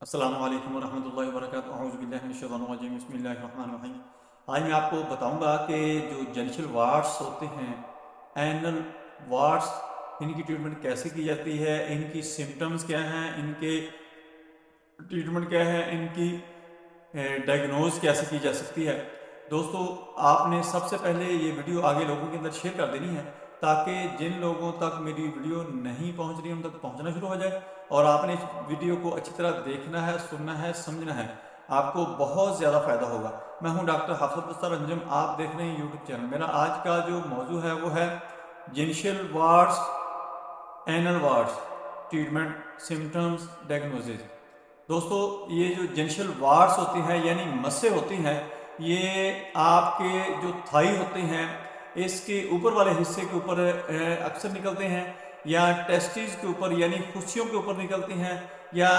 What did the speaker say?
अस्सलामु अलैकुम वरहमतुल्लाहि वबरकातुहू अऊज़ु बिल्लाहि मिनश शैतानिर रजीम बिस्मिल्लाहिर रहमानिर रहीम। आज मैं आपको बताऊंगा कि जो जेनिशल वार्ड्स होते हैं, एनल वार्ड्स, इनकी ट्रीटमेंट कैसे की जाती है, इनकी सिम्टम्स क्या हैं, इनके ट्रीटमेंट क्या है, इनकी डायग्नोज कैसे की जा सकती है। दोस्तों, आपने सबसे पहले ये वीडियो आगे लोगों के अंदर शेयर कर देनी है ताकि जिन लोगों तक मेरी वीडियो नहीं पहुंच रही उन तक पहुंचना शुरू हो जाए। और आपने इस वीडियो को अच्छी तरह देखना है, सुनना है, समझना है, आपको बहुत ज़्यादा फायदा होगा। मैं हूं डॉक्टर हाफिज अस्तार अंजुम, आप देख रहे हैं यूट्यूब चैनल। मेरा आज का जो मौजू है वो है genital warts, anal warts, treatment, symptoms, diagnosis. दोस्तों, ये जो जेनिशल वार्ड्स होती हैं यानी मस्से होती हैं, ये आपके जो थाई होते हैं इसके ऊपर वाले हिस्से के ऊपर अक्सर निकलते हैं, या टेस्टिस के ऊपर यानी फुस्सियों के ऊपर निकलती हैं, या